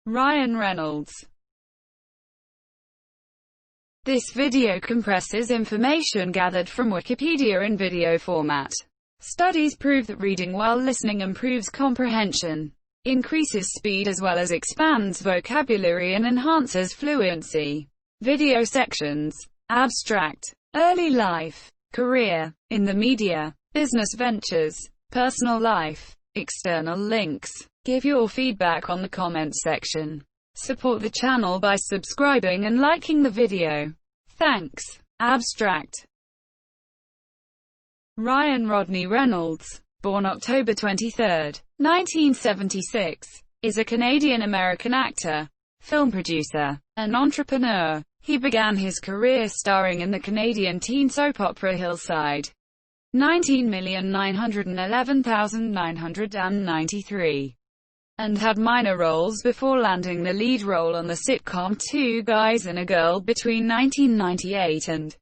Ryan Reynolds. This video compresses information gathered from Wikipedia in video format. Studies prove that reading while listening improves comprehension, increases speed as well as expands vocabulary and enhances fluency. Video sections. Abstract. Early life. Career. In the media. Business ventures. Personal life. External links. Give your feedback on the comments section. Support the channel by subscribing and liking the video. Thanks. Abstract. Ryan Rodney Reynolds, born October 23, 1976, is a Canadian-American actor, film producer, and entrepreneur. He began his career starring in the Canadian teen soap opera Hillside, 19,911,993, and had minor roles before landing the lead role on the sitcom Two Guys and a Girl between 1998 and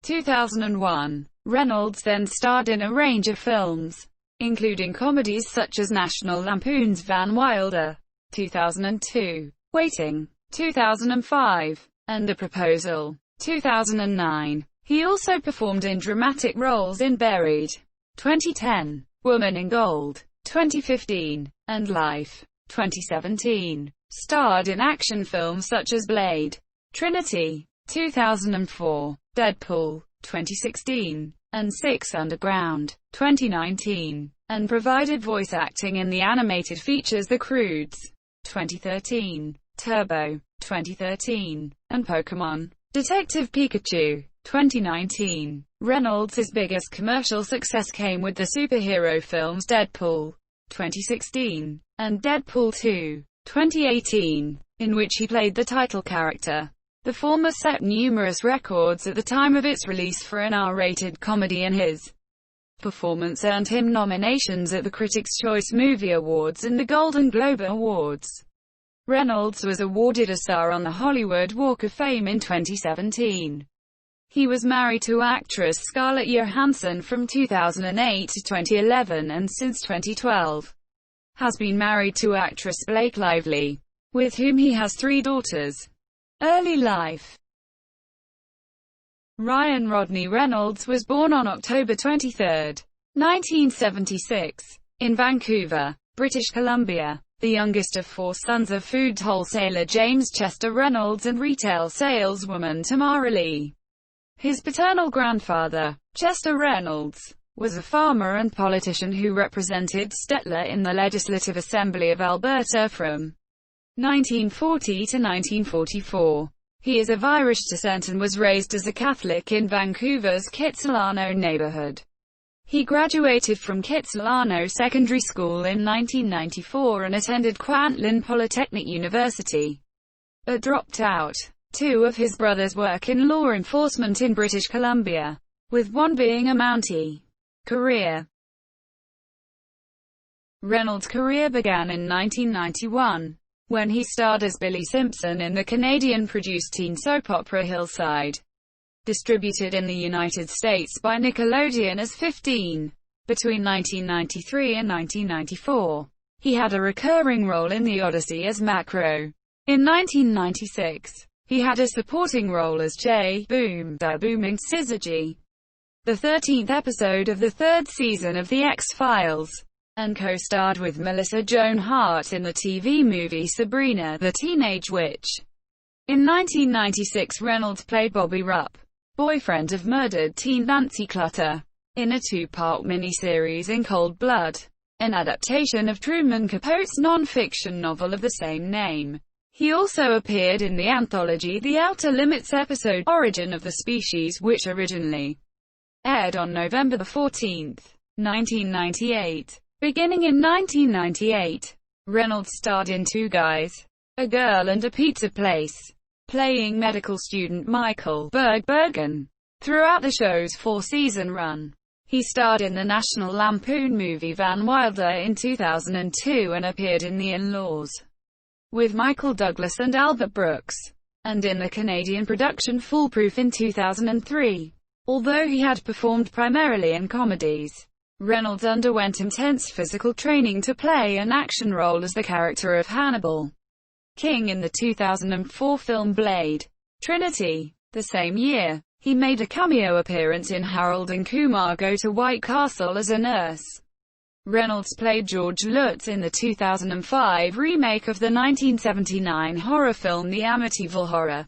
2001. Reynolds then starred in a range of films, including comedies such as National Lampoon's Van Wilder, 2002, Waiting, 2005, and The Proposal, 2009. He also performed in dramatic roles in Buried, 2010, Woman in Gold, 2015, and Life, 2017. Starred in action films such as Blade, Trinity, 2004, Deadpool, 2016, and Six Underground, 2019, and provided voice acting in the animated features The Croods, 2013, Turbo, 2013, and Pokémon Detective Pikachu, 2019. Reynolds' biggest commercial success came with the superhero films Deadpool, 2016, and Deadpool 2, 2018, in which he played the title character. The former set numerous records at the time of its release for an R-rated comedy, and his performance earned him nominations at the Critics' Choice Movie Awards and the Golden Globe Awards. Reynolds was awarded a star on the Hollywood Walk of Fame in 2017. He was married to actress Scarlett Johansson from 2008 to 2011 and since 2012 has been married to actress Blake Lively, with whom he has 3 daughters. Early life. Ryan Rodney Reynolds was born on October 23, 1976, in Vancouver, British Columbia, the youngest of 4 sons of food wholesaler James Chester Reynolds and retail saleswoman Tamara Lee. His paternal grandfather, Chester Reynolds, was a farmer and politician who represented Stettler in the Legislative Assembly of Alberta from 1940 to 1944. He is of Irish descent and was raised as a Catholic in Vancouver's Kitsilano neighborhood. He graduated from Kitsilano Secondary School in 1994 and attended Kwantlen Polytechnic University, but dropped out. 2 of his brothers work in law enforcement in British Columbia, with one being a Mountie. Career. Reynolds' career began in 1991, when he starred as Billy Simpson in the Canadian-produced teen soap opera Hillside, distributed in the United States by Nickelodeon as 15. Between 1993 and 1994, he had a recurring role in The Odyssey as Macro. In 1996, he had a supporting role as J. Boom, the Booming Syzygy, the 13th episode of the 3rd season of The X-Files, and co-starred with Melissa Joan Hart in the TV movie Sabrina, the Teenage Witch. In 1996, Reynolds played Bobby Rupp, boyfriend of murdered teen Nancy Clutter, in a 2-part miniseries In Cold Blood, an adaptation of Truman Capote's non-fiction novel of the same name. He also appeared in the anthology The Outer Limits episode Origin of the Species, which originally aired on November 14, 1998. Beginning in 1998, Reynolds starred in Two Guys, a Girl and a Pizza Place, playing medical student Michael Bergen. Throughout the show's 4-season run, he starred in the National Lampoon movie Van Wilder in 2002 and appeared in The In-Laws with Michael Douglas and Albert Brooks, and in the Canadian production Foolproof in 2003. Although he had performed primarily in comedies, Reynolds underwent intense physical training to play an action role as the character of Hannibal. King in the 2004 film Blade Trinity. The same year, he made a cameo appearance in Harold and Kumar Go to White Castle as a nurse. Reynolds played George Lutz in the 2005 remake of the 1979 horror film The Amityville Horror.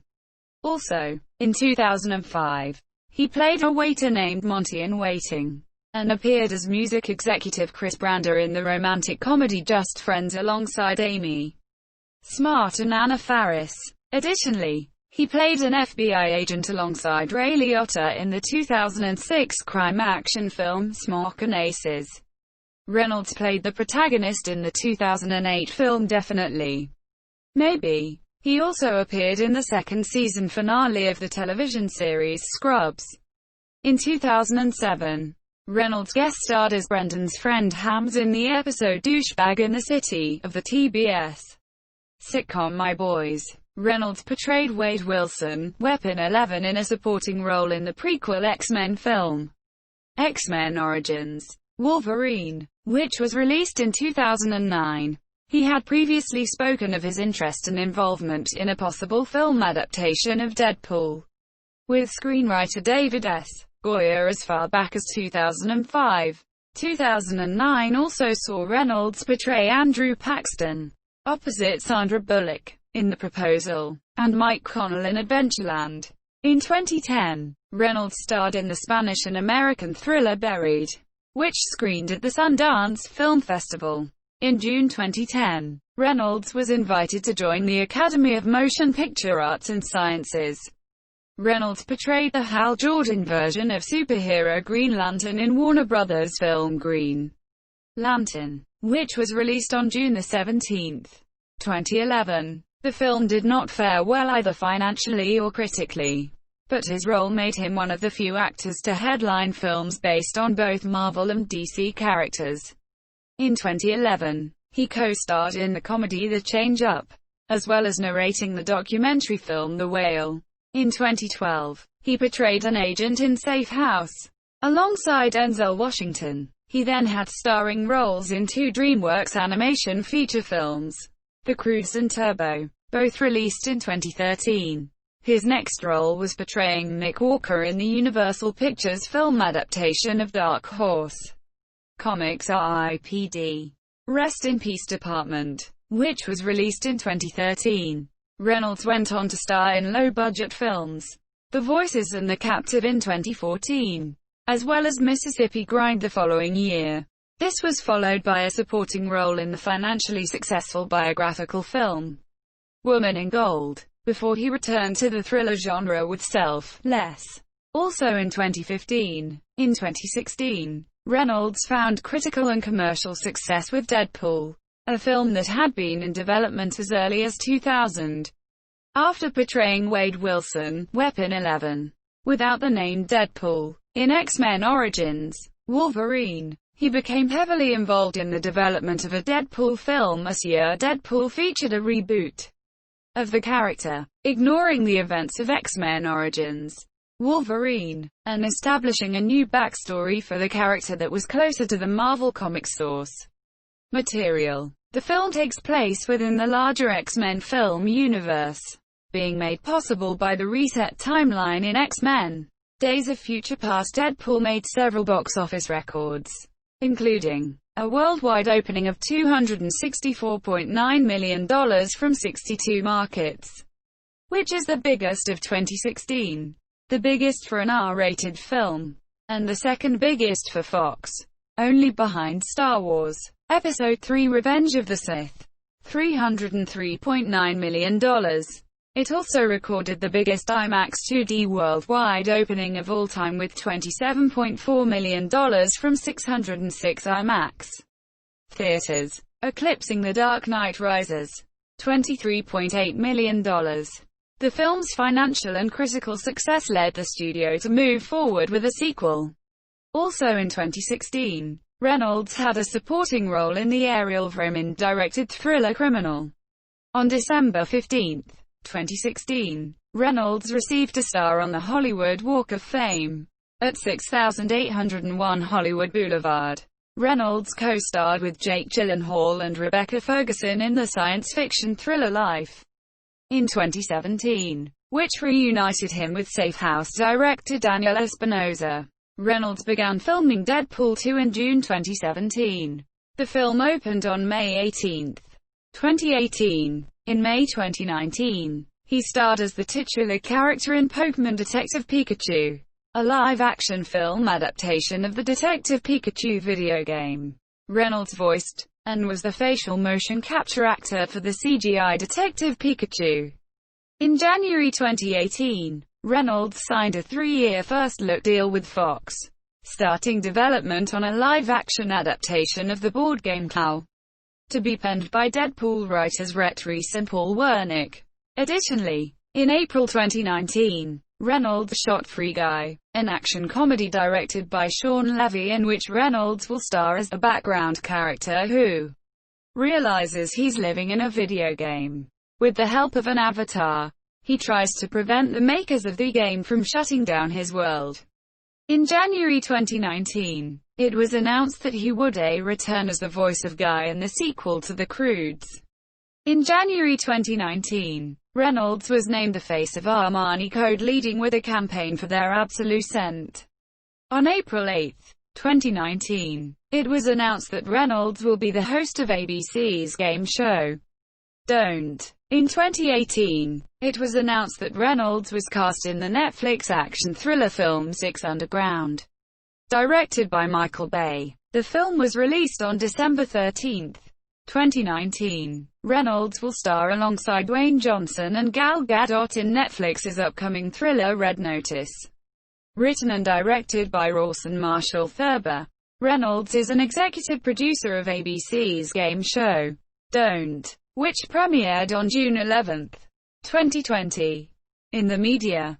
Also, in 2005, he played a waiter named Monty in Waiting, and appeared as music executive Chris Brander in the romantic comedy Just Friends alongside Amy Smart and Anna Faris. Additionally, he played an FBI agent alongside Ray Liotta in the 2006 crime action film Smoke and Aces. Reynolds played the protagonist in the 2008 film Definitely Maybe. He also appeared in the second season finale of the television series Scrubs. In 2007, Reynolds guest-starred as Brendan's friend Hams in the episode Douchebag in the City of the TBS sitcom My Boys. Reynolds portrayed Wade Wilson, Weapon 11, in a supporting role in the prequel X-Men film, X-Men Origins Wolverine, which was released in 2009. He had previously spoken of his interest and involvement in a possible film adaptation of Deadpool, with screenwriter David S. Goyer as far back as 2005. 2009 also saw Reynolds portray Andrew Paxton, opposite Sandra Bullock, in The Proposal, and Mike Connell in Adventureland. In 2010, Reynolds starred in the Spanish and American thriller Buried, which screened at the Sundance Film Festival. In June 2010, Reynolds was invited to join the Academy of Motion Picture Arts and Sciences. Reynolds portrayed the Hal Jordan version of superhero Green Lantern in Warner Brothers' film Green Lantern, which was released on June 17, 2011. The film did not fare well either financially or critically, but his role made him one of the few actors to headline films based on both Marvel and DC characters. In 2011, he co-starred in the comedy The Change-Up, as well as narrating the documentary film The Whale. In 2012, he portrayed an agent in Safe House, alongside Denzel Washington. He then had starring roles in two DreamWorks animation feature films, The Croods and Turbo, both released in 2013. His next role was portraying Mick Walker in the Universal Pictures film adaptation of Dark Horse Comics' R.I.P.D. Rest in Peace Department, which was released in 2013. Reynolds went on to star in low-budget films, The Voices and The Captive in 2014, as well as Mississippi Grind the following year. This was followed by a supporting role in the financially successful biographical film, Woman in Gold, before he returned to the thriller genre with Selfless. Also in 2015. In 2016, Reynolds found critical and commercial success with Deadpool, a film that had been in development as early as 2000. After portraying Wade Wilson, Weapon 11, without the name Deadpool, in X-Men Origins Wolverine, he became heavily involved in the development of a Deadpool film. This year Deadpool featured a reboot of the character, ignoring the events of X-Men Origins Wolverine, and establishing a new backstory for the character that was closer to the Marvel Comics source material. The film takes place within the larger X-Men film universe, being made possible by the reset timeline in X-Men Days of Future Past. Deadpool made several box office records, including a worldwide opening of $264.9 million from 62 markets, which is the biggest of 2016, the biggest for an R-rated film, and the second biggest for Fox, only behind Star Wars Episode III Revenge of the Sith, $303.9 million. It also recorded the biggest IMAX 2D worldwide opening of all time with $27.4 million from 606 IMAX theaters, eclipsing The Dark Knight Rises' $23.8 million. The film's financial and critical success led the studio to move forward with a sequel. Also in 2016, Reynolds had a supporting role in the Ariel Vrooman-directed thriller Criminal. On December 15, 2016, Reynolds received a star on the Hollywood Walk of Fame at 6801 Hollywood Boulevard. Reynolds co-starred with Jake Gyllenhaal and Rebecca Ferguson in the science fiction thriller Life in 2017, which reunited him with Safe House director Daniel Espinosa. Reynolds began filming Deadpool 2 in June 2017. The film opened on May 18, 2018. In May 2019, he starred as the titular character in Pokémon Detective Pikachu, a live-action film adaptation of the Detective Pikachu video game. Reynolds voiced, and was the facial motion capture actor for the CGI Detective Pikachu. In January 2018, Reynolds signed a 3-year first-look deal with Fox, starting development on a live-action adaptation of the board game COW, to be penned by Deadpool writers Rhett Reese and Paul Wernick. Additionally, in April 2019, Reynolds shot Free Guy, an action comedy directed by Sean Levy in which Reynolds will star as a background character who realizes he's living in a video game. With the help of an avatar, he tries to prevent the makers of the game from shutting down his world. In January 2019, it was announced that he would return as the voice of Guy in the sequel to The Croods. In January 2019, Reynolds was named the face of Armani Code, leading with a campaign for their Absolute Scent. On April 8, 2019, it was announced that Reynolds will be the host of ABC's game show, Don't. In 2018, it was announced that Reynolds was cast in the Netflix action thriller film Six Underground, directed by Michael Bay. The film was released on December 13, 2019. Reynolds will star alongside Dwayne Johnson and Gal Gadot in Netflix's upcoming thriller Red Notice. Written and directed by Rawson Marshall Thurber, Reynolds is an executive producer of ABC's game show, Don't, which premiered on June 11, 2020. In the media.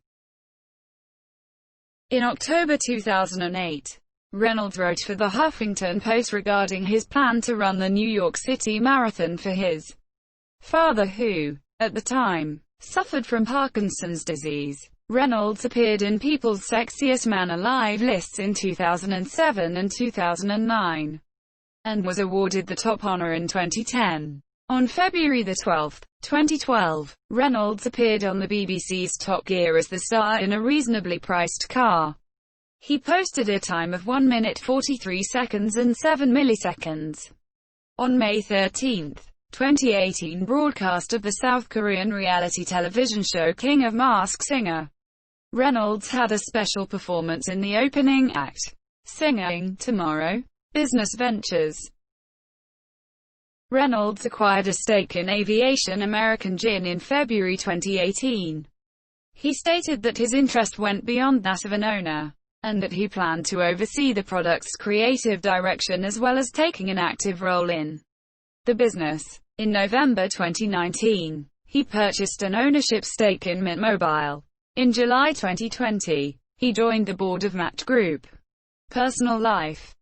In October 2008, Reynolds wrote for the Huffington Post regarding his plan to run the New York City Marathon for his father who, at the time, suffered from Parkinson's disease. Reynolds appeared in People's Sexiest Man Alive lists in 2007 and 2009, and was awarded the top honor in 2010. On February 12, 2012, Reynolds appeared on the BBC's Top Gear as the star in a reasonably priced car. He posted a time of 1 minute 43 seconds and 7 milliseconds. On May 13, 2018 broadcast of the South Korean reality television show King of Mask Singer, Reynolds had a special performance in the opening act, singing Tomorrow, Business Ventures. Reynolds acquired a stake in Aviation American Gin in February 2018. He stated that his interest went beyond that of an owner, and that he planned to oversee the product's creative direction as well as taking an active role in the business. In November 2019, he purchased an ownership stake in Mint Mobile. In July 2020, he joined the board of Match Group. Personal life.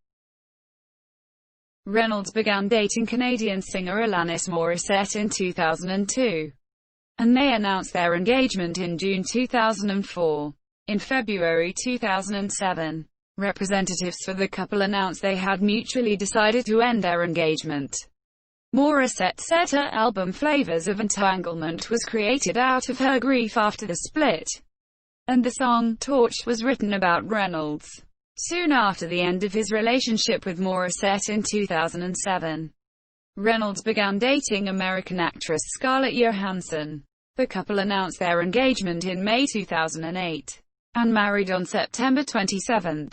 Reynolds began dating Canadian singer Alanis Morissette in 2002, and they announced their engagement in June 2004. In February 2007, representatives for the couple announced they had mutually decided to end their engagement. Morissette said her album Flavors of Entanglement was created out of her grief after the split, and the song Torch was written about Reynolds. Soon after the end of his relationship with Morissette in 2007, Reynolds began dating American actress Scarlett Johansson. The couple announced their engagement in May 2008, and married on September 27,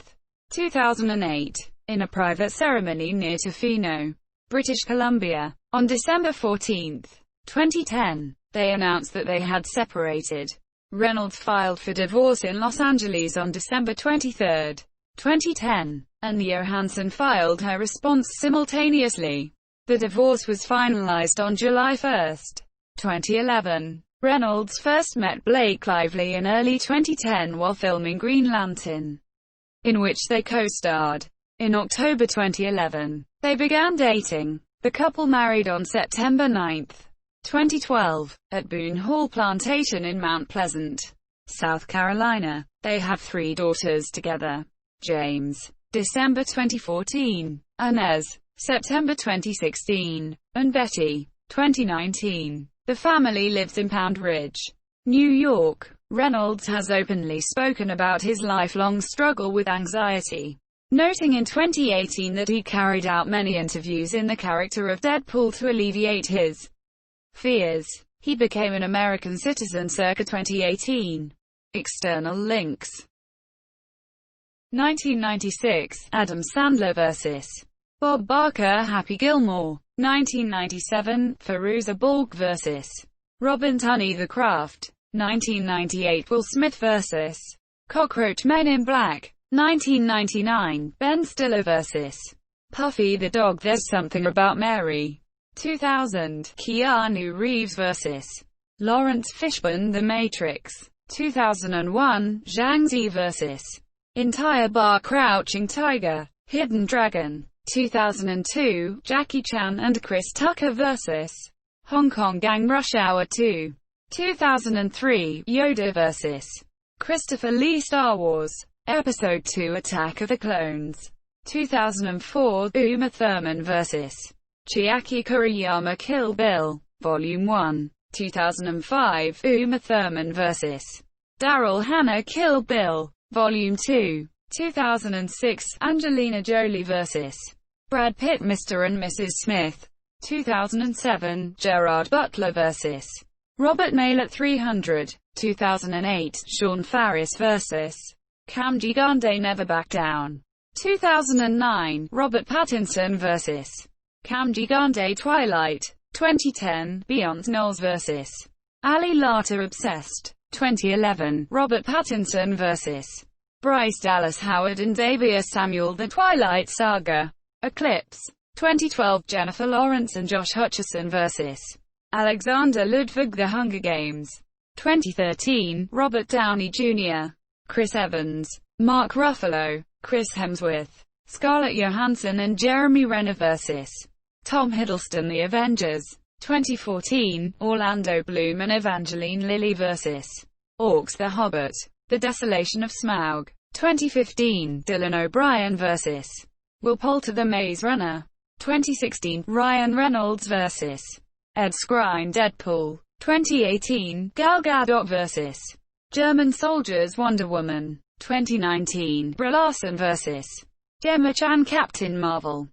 2008, in a private ceremony near Tofino, British Columbia. On December 14, 2010, they announced that they had separated. Reynolds filed for divorce in Los Angeles on December 23, 2010, and Johansson filed her response simultaneously. The divorce was finalized on July 1, 2011. Reynolds first met Blake Lively in early 2010 while filming Green Lantern, in which they co-starred. In October 2011, they began dating. The couple married on September 9, 2012, at Boone Hall Plantation in Mount Pleasant, South Carolina. They have 3 daughters together. James, December 2014. Inez, September 2016, and Betty, 2019. The family lives in Pound Ridge, New York. Reynolds has openly spoken about his lifelong struggle with anxiety, noting in 2018 that he carried out many interviews in the character of Deadpool to alleviate his fears. He became an American citizen circa 2018. External links. 1996, Adam Sandler vs. Bob Barker. Happy Gilmore. 1997, Fairuza Balk vs. Robin Tunney. The Craft. 1998, Will Smith vs. Cockroach Men in Black. 1999, Ben Stiller vs. Puffy the Dog. There's Something About Mary. 2000, Keanu Reeves vs. Lawrence Fishburne. The Matrix. 2001, Zhang Zi vs. Entire Bar. Crouching Tiger, Hidden Dragon. 2002, Jackie Chan and Chris Tucker vs. Hong Kong Gang. Rush Hour 2. 2003, Yoda vs. Christopher Lee. Star Wars Episode 2, Attack of the Clones. 2004, Uma Thurman vs. Chiaki Kuriyama. Kill Bill, Volume 1. 2005, Uma Thurman vs. Daryl Hannah. Kill Bill, Volume 2. 2006, Angelina Jolie vs. Brad Pitt. Mr. and Mrs. Smith. 2007, Gerard Butler vs. Robert Maylett. 300. 2008, Sean Faris vs. Cam Gigande. Never Back Down. 2009, Robert Pattinson vs. Cam Gigande. Twilight. 2010, Beyonce Knowles vs. Ali Larter. Obsessed. 2011, Robert Pattinson vs. Bryce Dallas Howard and Davia Samuel. The Twilight Saga. Eclipse. 2012, Jennifer Lawrence and Josh Hutcherson vs. Alexander Ludwig. The Hunger Games. 2013, Robert Downey Jr., Chris Evans, Mark Ruffalo, Chris Hemsworth, Scarlett Johansson and Jeremy Renner vs. Tom Hiddleston. The Avengers. 2014, Orlando Bloom and Evangeline Lilly vs. Orcs. The Hobbit. The Desolation of Smaug. 2015, Dylan O'Brien vs. Will Poulter. The Maze Runner. 2016, Ryan Reynolds vs. Ed Skrein. Deadpool. 2018, Gal Gadot vs. German Soldiers. Wonder Woman. 2019, Brie Larson vs. Gemma Chan. Captain Marvel.